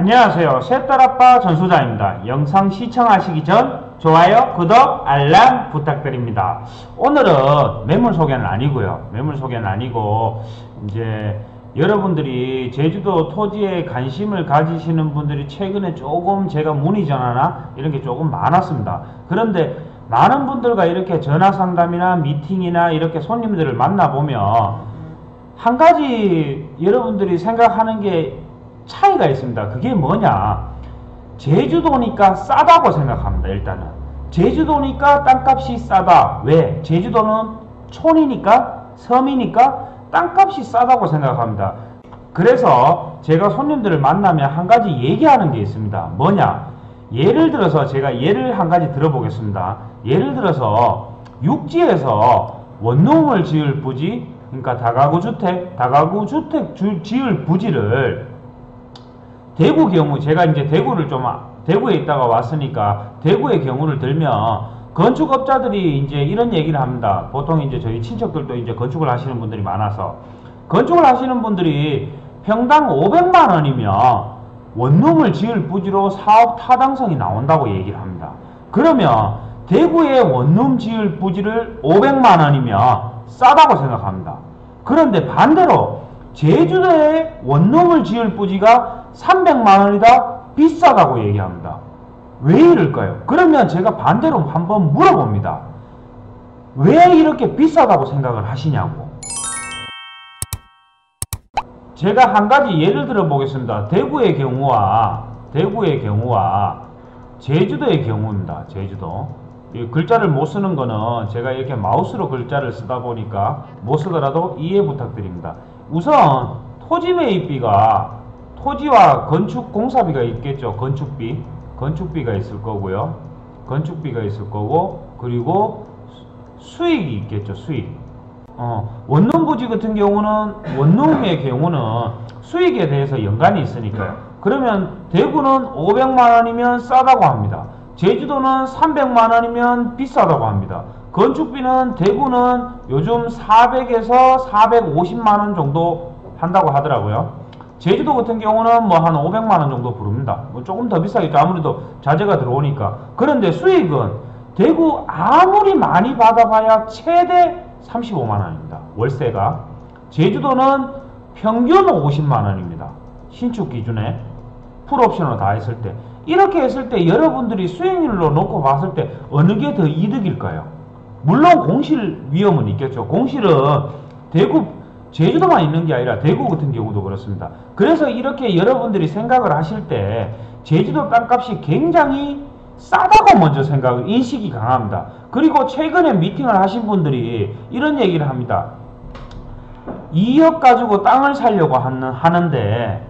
안녕하세요. 셋딸아빠 전소장입니다. 영상 시청하시기 전 좋아요, 구독, 알람 부탁드립니다. 오늘은 매물 소개는 아니고요. 매물 소개는 아니고 이제 여러분들이 제주도 토지에 관심을 가지시는 분들이 최근에 조금 제가 문의 전화나 이런 게 조금 많았습니다. 그런데 많은 분들과 이렇게 전화 상담이나 미팅이나 이렇게 손님들을 만나보면 한 가지 여러분들이 생각하는 게 차이가 있습니다. 그게 뭐냐, 제주도니까 싸다고 생각합니다. 일단은 제주도니까 땅값이 싸다. 왜? 제주도는 촌이니까, 섬이니까 땅값이 싸다고 생각합니다. 그래서 제가 손님들을 만나면 한 가지 얘기하는 게 있습니다. 뭐냐, 예를 들어서 제가 예를 한 가지 들어보겠습니다. 예를 들어서 육지에서 원룸을 지을 부지, 그러니까 다가구 주택 지을 부지를 대구 경우, 제가 이제 대구에 있다가 왔으니까 대구의 경우를 들면 건축업자들이 이제 이런 얘기를 합니다. 보통 이제 저희 친척들도 이제 건축을 하시는 분들이 많아서, 건축을 하시는 분들이 평당 500만 원이면 원룸을 지을 부지로 사업 타당성이 나온다고 얘기를 합니다. 그러면 대구에 원룸 지을 부지를 500만 원이면 싸다고 생각합니다. 그런데 반대로 제주도에 원룸을 지을 부지가 300만 원이다, 비싸다고 얘기합니다. 왜 이럴까요? 그러면 제가 반대로 한번 물어봅니다. 왜 이렇게 비싸다고 생각을 하시냐고. 제가 한 가지 예를 들어 보겠습니다. 대구의 경우와 제주도의 경우입니다. 제주도. 이 글자를 못 쓰는 거는 제가 이렇게 마우스로 글자를 쓰다 보니까 못 쓰더라도 이해 부탁드립니다. 우선 토지 매입비가, 토지와 건축 공사비가 있겠죠. 건축비가 있을 거고요. 건축비가 있을 거고, 그리고 수익이 있겠죠. 수익. 원룸 부지 같은 경우는, 원룸의 경우는 수익에 대해서 연관이 있으니까요. 그러면 대구는 500만 원이면 싸다고 합니다. 제주도는 300만 원이면 비싸다고 합니다. 건축비는 대구는 요즘 400에서 450만 원 정도 한다고 하더라고요. 제주도 같은 경우는 뭐 한 500만 원 정도 부릅니다. 뭐 조금 더 비싸겠죠. 아무래도 자재가 들어오니까. 그런데 수익은 대구 아무리 많이 받아봐야 최대 35만 원입니다. 월세가. 제주도는 평균 50만 원입니다. 신축 기준에 풀옵션으로 다 했을 때. 이렇게 했을 때 여러분들이 수익률로 놓고 봤을 때 어느 게 더 이득일까요? 물론 공실 위험은 있겠죠. 공실은 제주도만 있는 게 아니라 대구 같은 경우도 그렇습니다. 그래서 이렇게 여러분들이 생각을 하실 때 제주도 땅값이 굉장히 싸다고 먼저 인식이 강합니다. 그리고 최근에 미팅을 하신 분들이 이런 얘기를 합니다. 2억 가지고 땅을 사려고 하는데,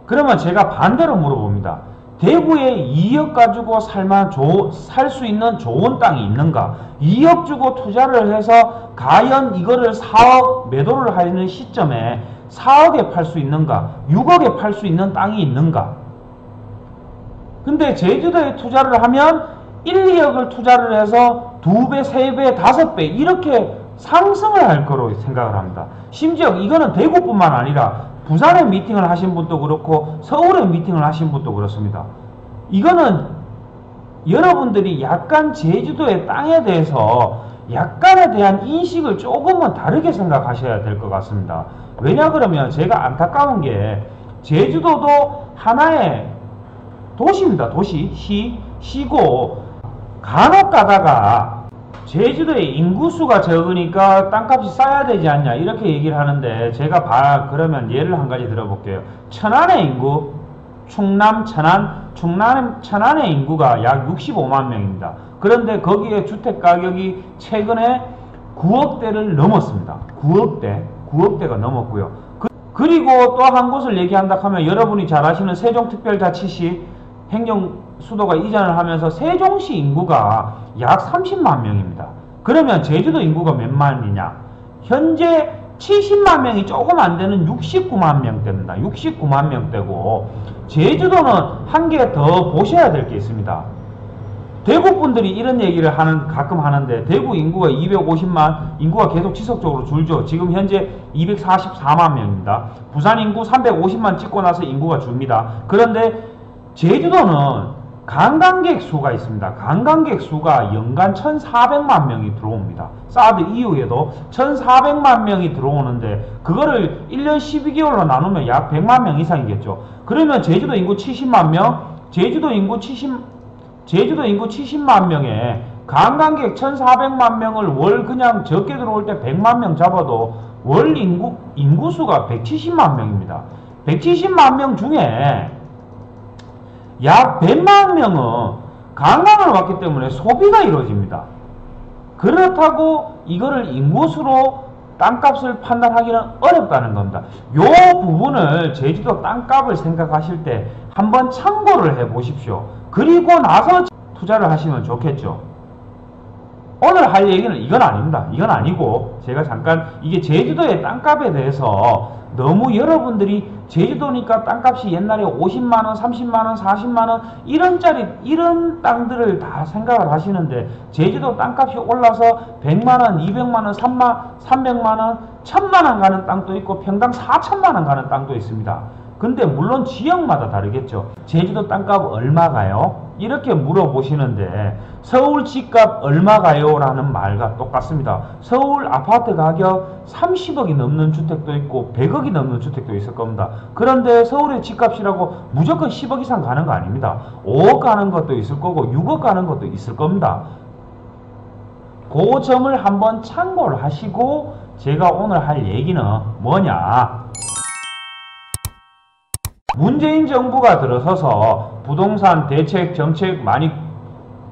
그러면 제가 반대로 물어봅니다. 대구에 2억 가지고 살 수 있는 좋은 땅이 있는가? 2억 주고 투자를 해서 과연 이거를 4억 매도를 하는 시점에 4억에 팔 수 있는가? 6억에 팔 수 있는 땅이 있는가? 근데 제주도에 투자를 하면 1, 2억을 투자를 해서 2배, 3배, 5배 이렇게 상승을 할 거로 생각을 합니다. 심지어 이거는 대구뿐만 아니라 부산에 미팅을 하신 분도 그렇고 서울에 미팅을 하신 분도 그렇습니다. 이거는 여러분들이 약간 제주도의 땅에 대해서 약간에 대한 인식을 조금은 다르게 생각하셔야 될 것 같습니다. 왜냐 그러면 제가 안타까운 게 제주도도 하나의 도시입니다. 시고 간혹 가다가 제주도의 인구수가 적으니까 땅값이 싸야 되지 않냐 이렇게 얘기를 하는데, 제가 그러면 예를 한 가지 들어볼게요. 천안의 인구, 충남 천안의 인구가 약 65만 명입니다. 그런데 거기에 주택 가격이 최근에 9억대를 넘었습니다. 9억대가 넘었고요. 그리고 또 한 곳을 얘기한다 하면 여러분이 잘 아시는 세종특별자치시 행정수도가 이전을 하면서 세종시 인구가 약 30만 명입니다. 그러면 제주도 인구가 몇 만이냐? 현재 70만 명이 조금 안 되는 69만 명대입니다. 69만 명대고, 제주도는 한 개 더 보셔야 될 게 있습니다. 대구 분들이 이런 얘기를 가끔 하는데, 대구 인구가 250만, 인구가 계속 지속적으로 줄죠. 지금 현재 244만 명입니다. 부산 인구 350만 찍고 나서 인구가 줍니다. 그런데 제주도는 관광객 수가 있습니다. 관광객 수가 연간 1,400만 명이 들어옵니다. 사드 이후에도 1,400만 명이 들어오는데 그거를 1년 12개월로 나누면 약 100만 명 이상이겠죠. 그러면 제주도 인구 70만 명, 제주도 인구 70만 명에 관광객 1,400만 명을 월 그냥 적게 들어올 때 100만 명 잡아도 월 인구수가 170만 명입니다. 170만 명 중에 약 100만 명은 관광을 왔기 때문에 소비가 이루어집니다. 그렇다고 이거를 인구수로 땅값을 판단하기는 어렵다는 겁니다. 요 부분을 제주도 땅값을 생각하실 때 한번 참고를 해 보십시오. 그리고 나서 투자를 하시면 좋겠죠. 오늘 할 얘기는 이건 아닙니다. 이건 아니고 제가 잠깐 이게 제주도의 땅값에 대해서 너무 여러분들이 제주도니까 땅값이 옛날에 50만원, 30만원, 40만원 이런 땅들을 다 생각을 하시는데 제주도 땅값이 올라서 100만원, 200만원, 300만원, 1000만원 가는 땅도 있고 평당 4천만원 가는 땅도 있습니다. 근데 물론 지역마다 다르겠죠. 제주도 땅값 얼마 가요? 이렇게 물어보시는데 서울 집값 얼마 가요? 라는 말과 똑같습니다. 서울 아파트 가격 30억이 넘는 주택도 있고 100억이 넘는 주택도 있을 겁니다. 그런데 서울의 집값이라고 무조건 10억 이상 가는 거 아닙니다. 5억 가는 것도 있을 거고 6억 가는 것도 있을 겁니다. 그 점을 한번 참고를 하시고 제가 오늘 할 얘기는 뭐냐, 문재인 정부가 들어서서 부동산 대책 정책 많이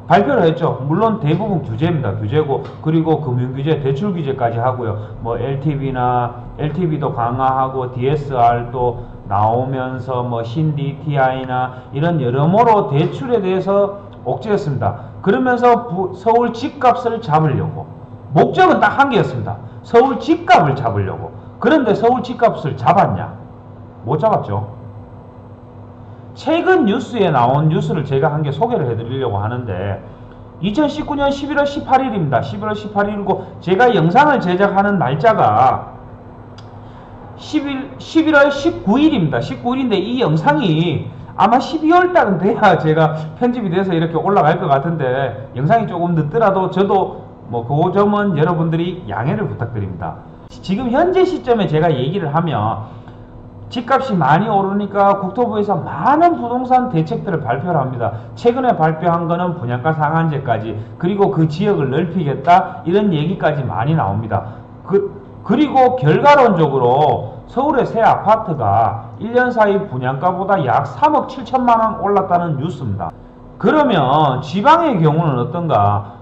발표를 했죠. 물론 대부분 규제입니다. 규제고 그리고 금융규제, 대출규제까지 하고요. 뭐 LTV도 강화하고 DSR도 나오면서 뭐 신DTI나 이런 여러모로 대출에 대해서 옥죄했습니다. 그러면서 서울 집값을 잡으려고 목적은 딱 한 개였습니다. 서울 집값을 잡으려고. 그런데 서울 집값을 잡았냐? 못 잡았죠. 최근 뉴스에 나온 뉴스를 제가 한 개 소개를 해드리려고 하는데 2019년 11월 18일입니다. 11월 18일이고 제가 영상을 제작하는 날짜가 11월 19일입니다. 19일인데 이 영상이 아마 12월달은 돼야 제가 편집이 돼서 이렇게 올라갈 것 같은데 영상이 조금 늦더라도 저도 뭐 그 점은 여러분들이 양해를 부탁드립니다. 지금 현재 시점에 제가 얘기를 하면 집값이 많이 오르니까 국토부에서 많은 부동산 대책들을 발표를 합니다. 최근에 발표한 거는 분양가 상한제까지, 그리고 그 지역을 넓히겠다, 이런 얘기까지 많이 나옵니다. 그리고 결과론적으로 서울의 새 아파트가 1년 사이 분양가보다 약 3억 7천만원 올랐다는 뉴스입니다. 그러면 지방의 경우는 어떤가?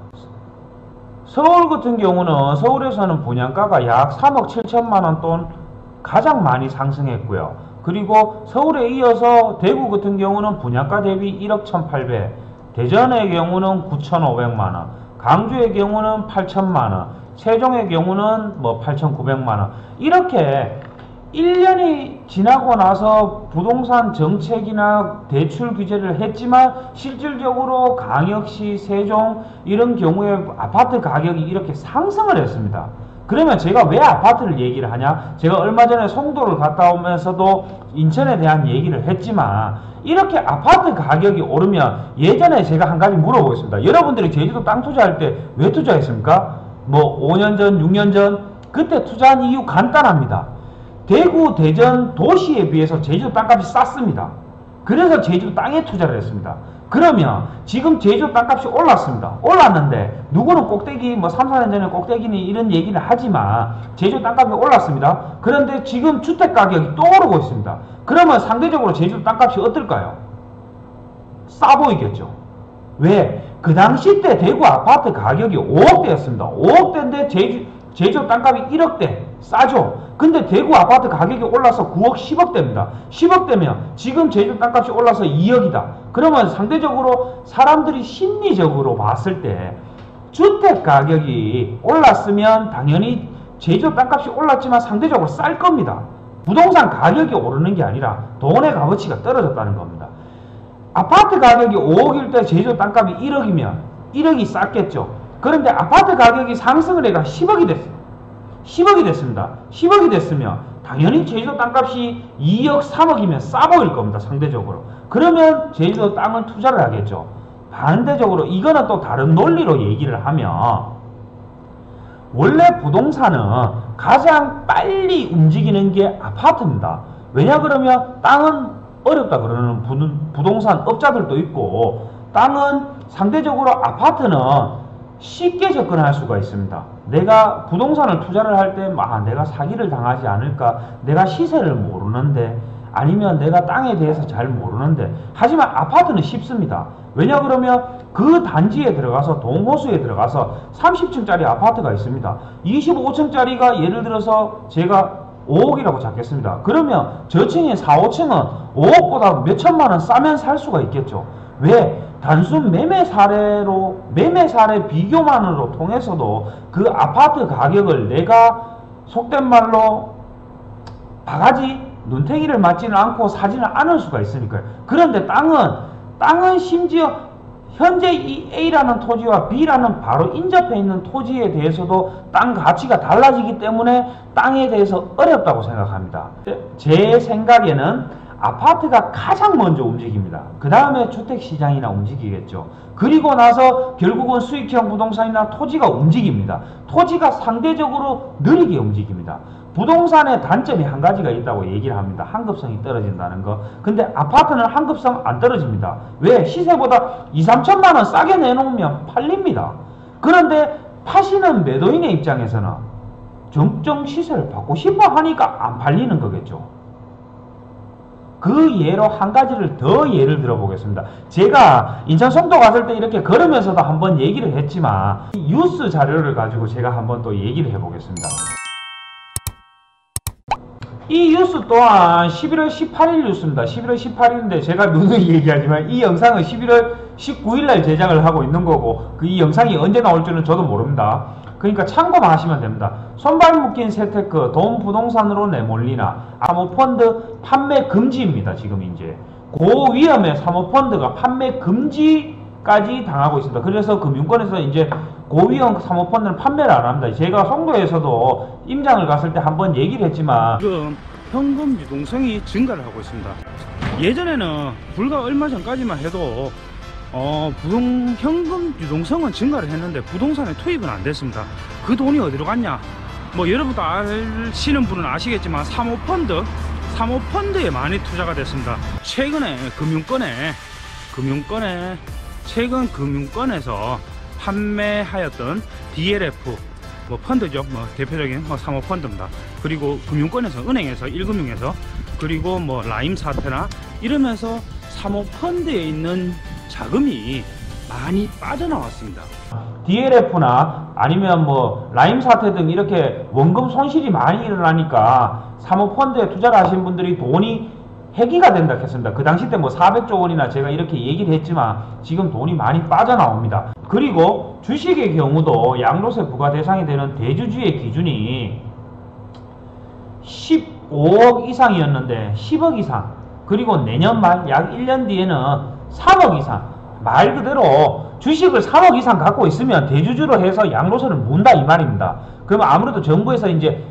서울 같은 경우는 서울에서는 분양가가 약 3억 7천만원 돈 가장 많이 상승했고요. 그리고 서울에 이어서 대구 같은 경우는 분양가 대비 1억 1,800, 대전의 경우는 9,500만원, 강주의 경우는 8천만원, 세종의 경우는 뭐 8,900만원. 이렇게 1년이 지나고 나서 부동산 정책이나 대출 규제를 했지만 실질적으로 강역시, 세종 이런 경우에 아파트 가격이 이렇게 상승을 했습니다. 그러면 제가 왜 아파트를 얘기를 하냐? 제가 얼마 전에 송도를 갔다 오면서도 인천에 대한 얘기를 했지만 이렇게 아파트 가격이 오르면 예전에 제가 한 가지 물어보겠습니다. 여러분들이 제주도 땅 투자할 때 왜 투자했습니까? 뭐 5년 전, 6년 전? 그때 투자한 이유 간단합니다. 대구, 대전 도시에 비해서 제주도 땅값이 쌌습니다. 그래서 제주도 땅에 투자를 했습니다. 그러면 지금 제주도 땅값이 올랐습니다. 올랐는데 누구는 꼭대기 뭐 3, 4년 전에 꼭대기니 이런 얘기는 하지만 제주도 땅값이 올랐습니다. 그런데 지금 주택가격이 또 오르고 있습니다. 그러면 상대적으로 제주도 땅값이 어떨까요? 싸 보이겠죠. 왜? 그 당시 때 대구 아파트 가격이 5억대였습니다. 5억대인데 제주도 땅값이 1억대. 싸죠. 근데 대구 아파트 가격이 올라서 9억 10억대입니다. 10억대면 지금 제주도 땅값이 올라서 2억이다. 그러면 상대적으로 사람들이 심리적으로 봤을 때 주택 가격이 올랐으면 당연히 제주도 땅값이 올랐지만 상대적으로 쌀 겁니다. 부동산 가격이 오르는 게 아니라 돈의 값어치가 떨어졌다는 겁니다. 아파트 가격이 5억일 때 제주도 땅값이 1억이면 1억이 쌌겠죠. 그런데 아파트 가격이 상승을 해가 10억이 됐어요. 10억이 됐습니다. 10억이 됐으면 당연히 제주도 땅값이 2억 3억이면 싸 보일 겁니다. 상대적으로. 그러면 제주도 땅을 투자를 하겠죠. 반대적으로 이거는 또 다른 논리로 얘기를 하면 원래 부동산은 가장 빨리 움직이는 게 아파트입니다. 왜냐 그러면 땅은 어렵다 그러는 부동산 업자들도 있고, 땅은 상대적으로 아파트는 쉽게 접근할 수가 있습니다. 내가 부동산을 투자를 할 때 내가 사기를 당하지 않을까, 내가 시세를 모르는데, 아니면 내가 땅에 대해서 잘 모르는데. 하지만 아파트는 쉽습니다. 왜냐 그러면 그 단지에 들어가서 동호수에 들어가서 30층짜리 아파트가 있습니다. 25층짜리가 예를 들어서 제가 5억이라고 잡겠습니다. 그러면 저층인 4, 5층은 5억보다 몇천만원 싸면 살 수가 있겠죠. 왜? 단순 매매 사례 비교만으로 통해서도 그 아파트 가격을 내가 속된 말로 바가지 눈탱이를 맞지는 않고 사지는 않을 수가 있으니까요. 그런데 땅은 심지어 현재 이 A라는 토지와 B라는 바로 인접해 있는 토지에 대해서도 땅 가치가 달라지기 때문에 땅에 대해서 어렵다고 생각합니다. 제 생각에는 아파트가 가장 먼저 움직입니다. 그 다음에 주택시장이나 움직이겠죠. 그리고 나서 결국은 수익형 부동산이나 토지가 움직입니다. 토지가 상대적으로 느리게 움직입니다. 부동산의 단점이 한 가지가 있다고 얘기를 합니다. 환급성이 떨어진다는 거. 근데 아파트는 환급성 안 떨어집니다. 왜? 시세보다 2, 3천만 원 싸게 내놓으면 팔립니다. 그런데 파시는 매도인의 입장에서는 정정 시세를 받고 싶어 하니까 안 팔리는 거겠죠. 그 예로 한 가지를 더 예를 들어 보겠습니다. 제가 인천 송도 갔을 때 이렇게 걸으면서도 한번 얘기를 했지만 이 뉴스 자료를 가지고 제가 한번 또 얘기를 해보겠습니다. 이 뉴스 또한 11월 18일 뉴스입니다. 11월 18일인데 제가 누누이 얘기하지만 이 영상은 11월 19일날 제작을 하고 있는 거고 이 영상이 언제 나올 줄은 저도 모릅니다. 그러니까 참고만 하시면 됩니다. 손발 묶인 세테크, 돈 부동산으로 내몰리나 사모펀드 판매 금지입니다. 지금 이제 고위험의 사모펀드가 판매 금지까지 당하고 있습니다. 그래서 금융권에서 이제 고위험 사모펀드는 판매를 안 합니다. 제가 송도에서도 임장을 갔을 때 한번 얘기를 했지만 지금 현금 유동성이 증가를 하고 있습니다. 예전에는 불과 얼마 전까지만 해도 현금 유동성은 증가를 했는데 부동산에 투입은 안 됐습니다. 그 돈이 어디로 갔냐? 뭐 여러분도 아시는 분은 아시겠지만 사모펀드에 많이 투자가 됐습니다. 최근에 금융권에서 판매하였던 DLF 뭐 펀드죠. 뭐 대표적인 사모펀드입니다. 그리고 금융권에서 은행에서 1금융에서 그리고 뭐 라임 사태나 이러면서 사모펀드에 있는 자금이 많이 빠져나왔습니다. DLF나 아니면 뭐 라임 사태 등 이렇게 원금 손실이 많이 일어나니까 사모펀드에 투자를 하신 분들이 돈이 해기가 된다 했습니다. 그 당시 때 뭐 400조 원이나 제가 이렇게 얘기를 했지만 지금 돈이 많이 빠져나옵니다. 그리고 주식의 경우도 양도세 부과 대상이 되는 대주주의 기준이 15억 이상이었는데 10억 이상, 그리고 내년 말 약 1년 뒤에는 3억 이상, 말 그대로 주식을 3억 이상 갖고 있으면 대주주로 해서 양도세를 문다 이 말입니다. 그러면 아무래도 정부에서 이제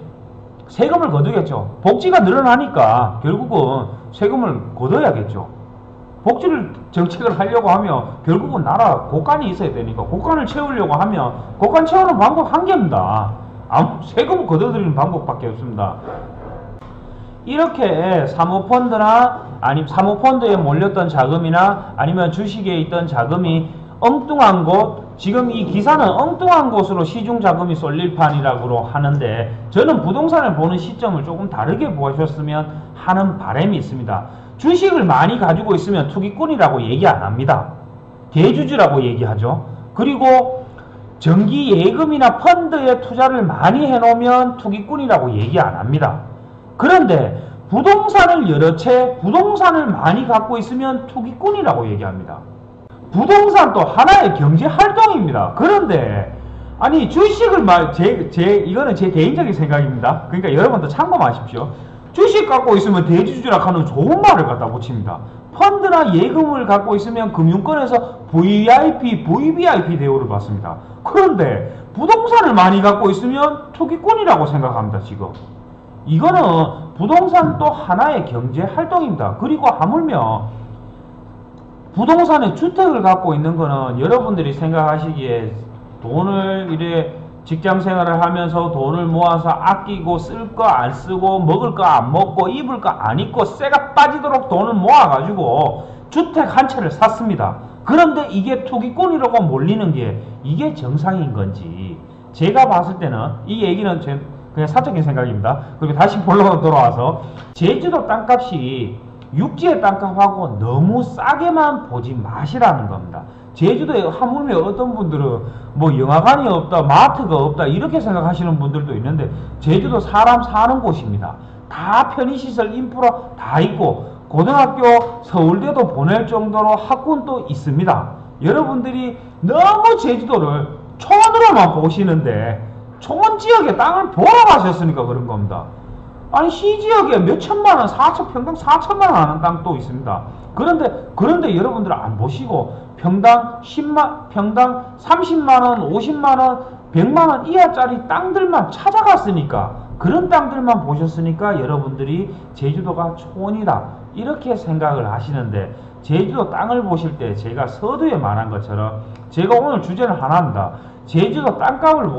세금을 거두겠죠. 복지가 늘어나니까 결국은 세금을 거둬야겠죠. 복지를 정책을 하려고 하면 결국은 나라 곳간이 있어야 되니까 곳간을 채우려고 하면 곳간 채우는 방법 한 개입니다. 세금을 거둬들이는 방법밖에 없습니다. 이렇게 사모펀드나 아니면 사모펀드에 몰렸던 자금이나 아니면 주식에 있던 자금이 엉뚱한 곳, 지금 이 기사는 엉뚱한 곳으로 시중자금이 쏠릴 판이라고 하는데 저는 부동산을 보는 시점을 조금 다르게 보셨으면 하는 바람이 있습니다. 주식을 많이 가지고 있으면 투기꾼이라고 얘기 안 합니다. 대주주라고 얘기하죠. 그리고 정기 예금이나 펀드에 투자를 많이 해놓으면 투기꾼이라고 얘기 안 합니다. 그런데 부동산을 여러 채, 부동산을 많이 갖고 있으면 투기꾼이라고 얘기합니다. 부동산도 하나의 경제 활동입니다. 그런데 아니 주식을 이거는 제 개인적인 생각입니다. 그러니까 여러분도 참고하십시오. 주식 갖고 있으면 대주주라 하는 좋은 말을 갖다 붙입니다. 펀드나 예금을 갖고 있으면 금융권에서 VIP, VVIP 대우를 받습니다. 그런데 부동산을 많이 갖고 있으면 투기꾼이라고 생각합니다. 지금 이거는 부동산 또 하나의 경제 활동입니다. 그리고 하물며 부동산에 주택을 갖고 있는 거는 여러분들이 생각하시기에 돈을 이래 직장 생활을 하면서 돈을 모아서 아끼고 쓸 거 안 쓰고 먹을 거 안 먹고 입을 거 안 입고 쇠가 빠지도록 돈을 모아가지고 주택 한 채를 샀습니다. 그런데 이게 투기꾼이라고 몰리는 게 이게 정상인 건지, 제가 봤을 때는 이 얘기는 그냥 사적인 생각입니다. 그리고 다시 본론으로 돌아와서 제주도 땅값이 육지의 땅값하고 너무 싸게만 보지 마시라는 겁니다. 제주도에 하물며 어떤 분들은 뭐 영화관이 없다, 마트가 없다 이렇게 생각하시는 분들도 있는데, 제주도 사람 사는 곳입니다. 다 편의시설 인프라 다 있고 고등학교 서울대도 보낼 정도로 학군도 있습니다. 여러분들이 너무 제주도를 초원으로만 보시는데 초원지역에 땅을 보러 가셨으니까 그런 겁니다. 아니 시지역에 몇천만원, 평당 4천만원 하는 땅도 있습니다. 그런데 여러분들은 안 보시고 평당 30만원, 50만원, 100만원 이하짜리 땅들만 찾아갔으니까, 그런 땅들만 보셨으니까 여러분들이 제주도가 초원이다 이렇게 생각을 하시는데, 제주도 땅을 보실 때 제가 서두에 말한 것처럼, 제가 오늘 주제는 하나입니다. 제주도 땅값을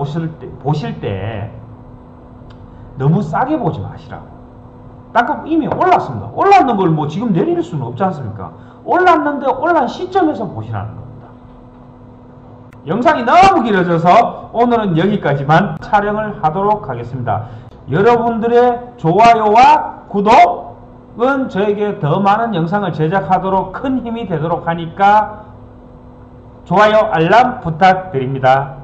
보실 때 너무 싸게 보지 마시라고. 땅값 이미 올랐습니다. 올랐는 걸 뭐 지금 내릴 수는 없지 않습니까? 올랐는데 올란 시점에서 보시라는 겁니다. 영상이 너무 길어져서 오늘은 여기까지만 촬영을 하도록 하겠습니다. 여러분들의 좋아요와 구독은 저에게 더 많은 영상을 제작하도록 큰 힘이 되도록 하니까 좋아요, 알람 부탁드립니다.